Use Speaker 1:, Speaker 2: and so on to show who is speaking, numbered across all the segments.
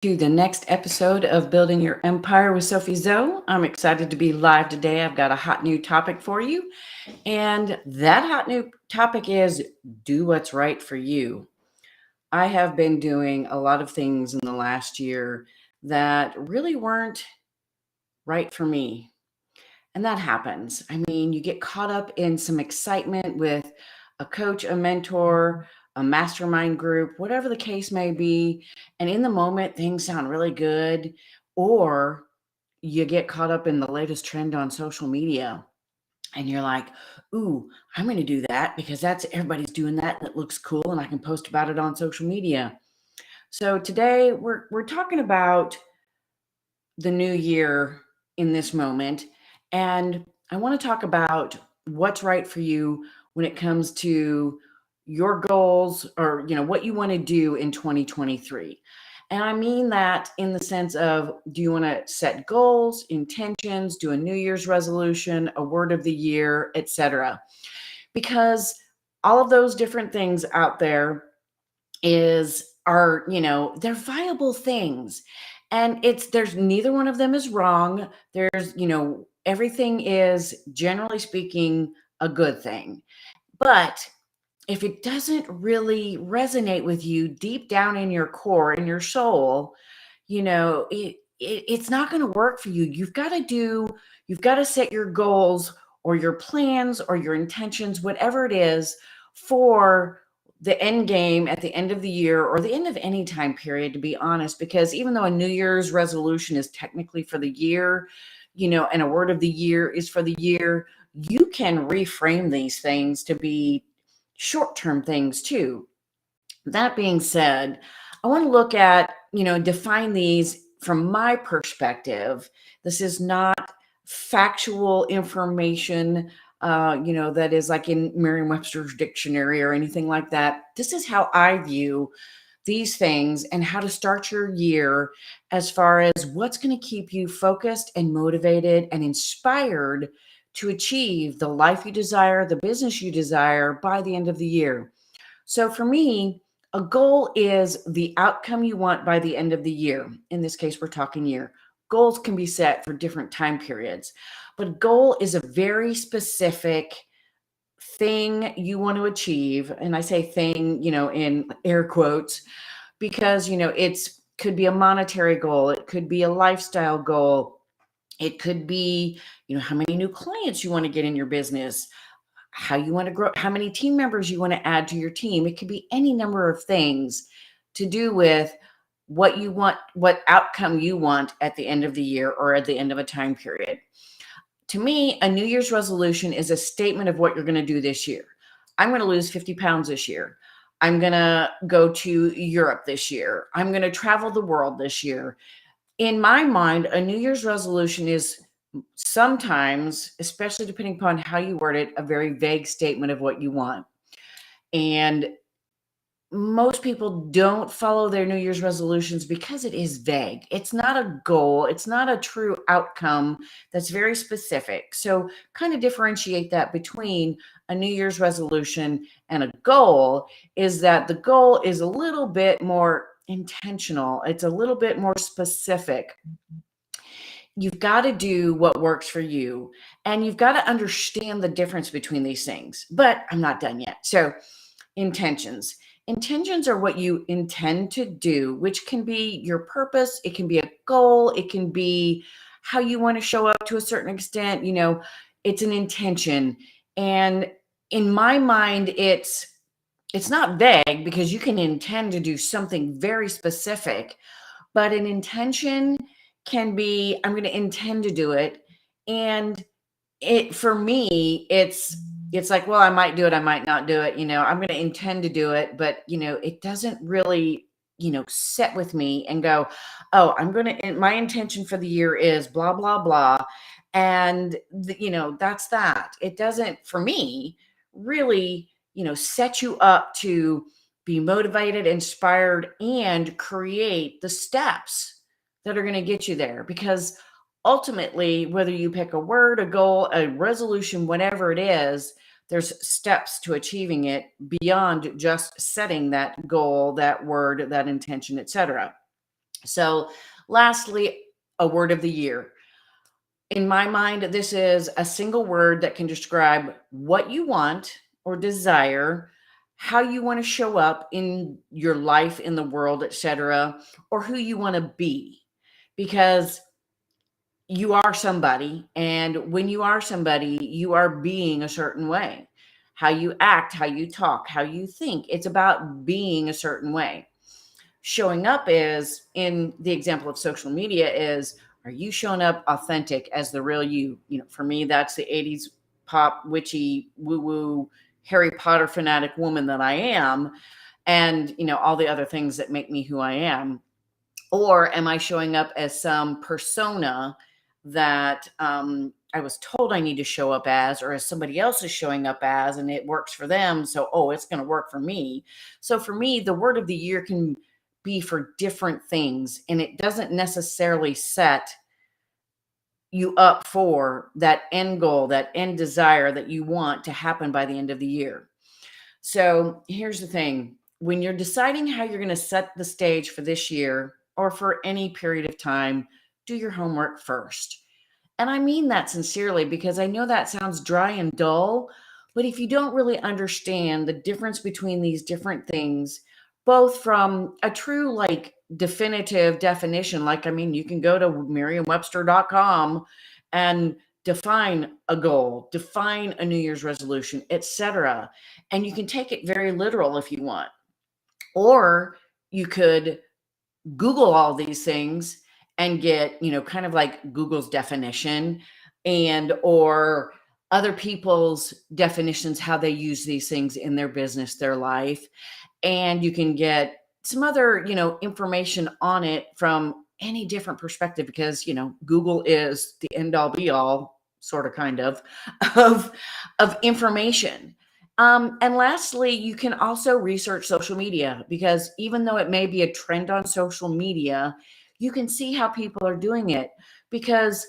Speaker 1: To the next episode of Building Your Empire with Sophie Zoe. I'm excited to be live today. I've got a hot new topic for you. And that hot new topic is do what's right for you. I have been doing a lot of things in the last year that really weren't right for me. And that happens. I mean, you get caught up in some excitement with a coach, a mentor, a mastermind group, whatever the case may be. And in the moment, things sound really good. Or you get caught up in the latest trend on social media and you're like, ooh, I'm going to do that because that's everybody's doing that and it looks cool and I can post about it on social media. So today we're talking about the new year in this moment. And I want to talk about what's right for you when it comes to your goals or what you want to do in 2023. And I mean that in the sense of, do you want to set goals, intentions, do a New Year's resolution, a word of the year, etc. Because all of those different things out there they're viable things, and there's neither one of them is wrong. There's everything is, generally speaking, a good thing. But if it doesn't really resonate with you deep down in your core, in your soul, it's not going to work for you. You've got to set your goals or your plans or your intentions, whatever it is, for the end game at the end of the year or the end of any time period, to be honest, because even though a New Year's resolution is technically for the year, and a word of the year is for the year, you can reframe these things to be short-term things too. That being said, I want to look at, define these from my perspective. This is not factual information, that is like in Merriam-Webster's dictionary or anything like that. This is how I view these things and how to start your year, as far as what's going to keep you focused and motivated and inspired to achieve the life you desire, the business you desire by the end of the year. So for me, a goal is the outcome you want by the end of the year. In this case, we're talking year. Goals can be set for different time periods, but goal is a very specific thing you want to achieve. And I say thing, in air quotes, because, it's could be a monetary goal. It could be a lifestyle goal. It could be, how many new clients you want to get in your business, how you want to grow, how many team members you want to add to your team. It could be any number of things to do with what you want, what outcome you want at the end of the year or at the end of a time period. To me, a New Year's resolution is a statement of what you're going to do this year. I'm going to lose 50 pounds this year. I'm going to go to Europe this year. I'm going to travel the world this year. In my mind, a New Year's resolution is sometimes, especially depending upon how you word it, a very vague statement of what you want. And most people don't follow their New Year's resolutions because it is vague. It's not a goal. It's not a true outcome that's very specific. So kind of differentiate that between a New Year's resolution and a goal, is that the goal is a little bit more intentional. It's a little bit more specific. You've got to do what works for you, and you've got to understand the difference between these things. But I'm not done yet. So intentions. Intentions are what you intend to do, which can be your purpose. It can be a goal. It can be how you want to show up to a certain extent. It's an intention. And in my mind, it's not vague, because you can intend to do something very specific, but an intention can be, I'm going to intend to do it. And for me, it's like, well, I might do it, I might not do it. I'm going to intend to do it, but it doesn't really, set with me and go, oh, my intention for the year is blah, blah, blah. And that's that. It doesn't, for me, really, set you up to be motivated, inspired, and create the steps that are going to get you there. Because ultimately, whether you pick a word, a goal, a resolution, whatever it is, there's steps to achieving it beyond just setting that goal, that word, that intention, etc. So, lastly, a word of the year. In my mind, this is a single word that can describe what you want or desire, how you want to show up in your life, in the world, etc., or who you want to be. Because you are somebody, and when you are somebody, you are being a certain way. How you act, how you talk, how you think. It's about being a certain way. Showing up is, in the example of social media, is, are you showing up authentic as the real you? For me, that's the 80s pop witchy woo woo Harry Potter fanatic woman that I am, and all the other things that make me who I am. Or am I showing up as some persona that I was told I need to show up as, or as somebody else is showing up as, and it works for them? So, oh, it's going to work for me. So, for me, the word of the year can be for different things, and it doesn't necessarily set you up for that end goal, that end desire that you want to happen by the end of the year. So here's the thing: when you're deciding how you're going to set the stage for this year or for any period of time, do your homework first. And I mean that sincerely, because I know that sounds dry and dull, but if you don't really understand the difference between these different things, both from a true, like, definitive definition, like, I mean, you can go to merriam-webster.com and define a goal, define a New Year's resolution, etc. And you can take it very literal if you want. Or you could Google all these things and get, kind of like Google's definition, and or other people's definitions, how they use these things in their business, their life. And you can get some other, information on it from any different perspective, because, Google is the end all be all, sort of, kind of, of information. And lastly, you can also research social media, because even though it may be a trend on social media, you can see how people are doing it. Because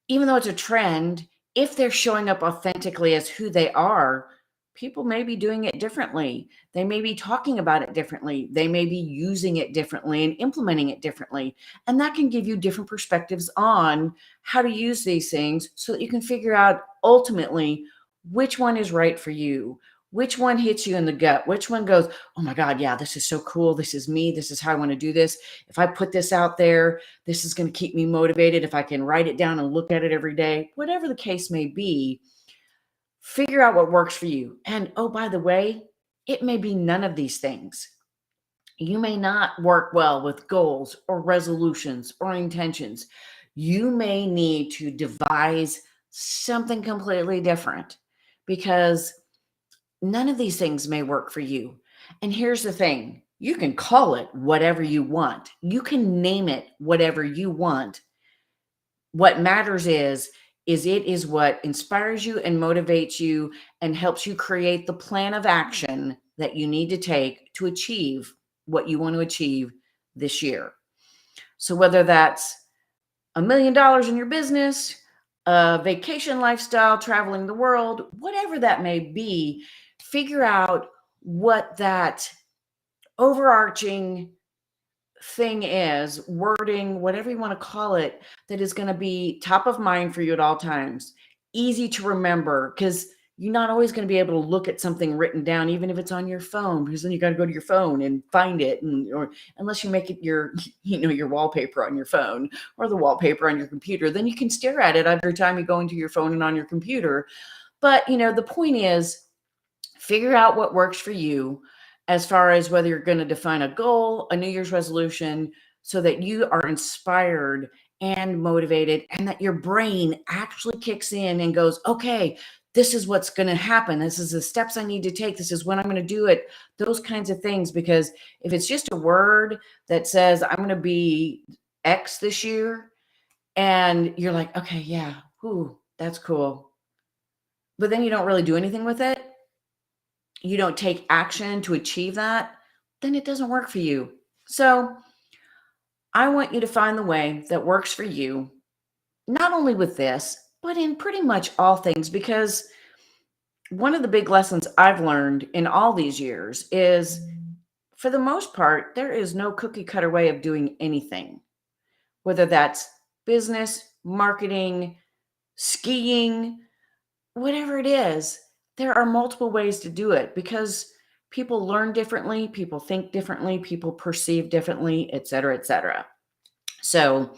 Speaker 1: even though it's a trend, if they're showing up authentically as who they are, people may be doing it differently. They may be talking about it differently. They may be using it differently and implementing it differently. And that can give you different perspectives on how to use these things, so that you can figure out ultimately which one is right for you, which one hits you in the gut, which one goes, oh my God, yeah, this is so cool. This is me. This is how I want to do this. If I put this out there, this is going to keep me motivated. If I can write it down and look at it every day, whatever the case may be, figure out what works for you. And oh, by the way, it may be none of these things. You may not work well with goals or resolutions or intentions. You may need to devise something completely different, because none of these things may work for you. And here's the thing: you can call it whatever you want, you can name it whatever you want. What matters is it is what inspires you and motivates you and helps you create the plan of action that you need to take to achieve what you want to achieve this year. So whether that's $1 million in your business, a vacation lifestyle, traveling the world, whatever that may be, figure out what that overarching thing is, wording, whatever you want to call it, that is going to be top of mind for you at all times, easy to remember, because you're not always going to be able to look at something written down, even if it's on your phone, because then you got to go to your phone and find it. Or unless you make it your, your wallpaper on your phone, or the wallpaper on your computer, then you can stare at it every time you go into your phone and on your computer. But, the point is, figure out what works for you, as far as whether you're going to define a goal, a New Year's resolution, so that you are inspired and motivated, and that your brain actually kicks in and goes, okay, this is what's going to happen. This is the steps I need to take. This is when I'm going to do it. Those kinds of things. Because if it's just a word that says, I'm going to be X this year, and you're like, okay, yeah, ooh, that's cool, but then you don't really do anything with it, you don't take action to achieve that, then it doesn't work for you. So I want you to find the way that works for you, not only with this, but in pretty much all things. Because one of the big lessons I've learned in all these years is, for the most part, there is no cookie cutter way of doing anything, whether that's business, marketing, skiing, whatever it is. There are multiple ways to do it because people learn differently, people think differently, people perceive differently, et cetera, et cetera. So,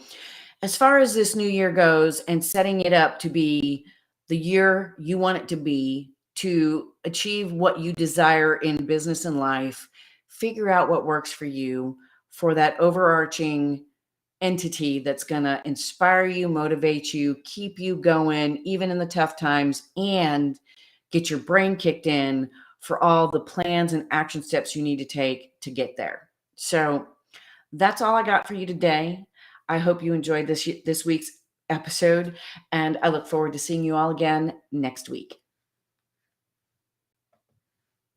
Speaker 1: as far as this new year goes and setting it up to be the year you want it to be, to achieve what you desire in business and life, figure out what works for you for that overarching entity that's going to inspire you, motivate you, keep you going, even in the tough times, and get your brain kicked in for all the plans and action steps you need to take to get there. So that's all I got for you today. I hope you enjoyed this week's episode, and I look forward to seeing you all again next week.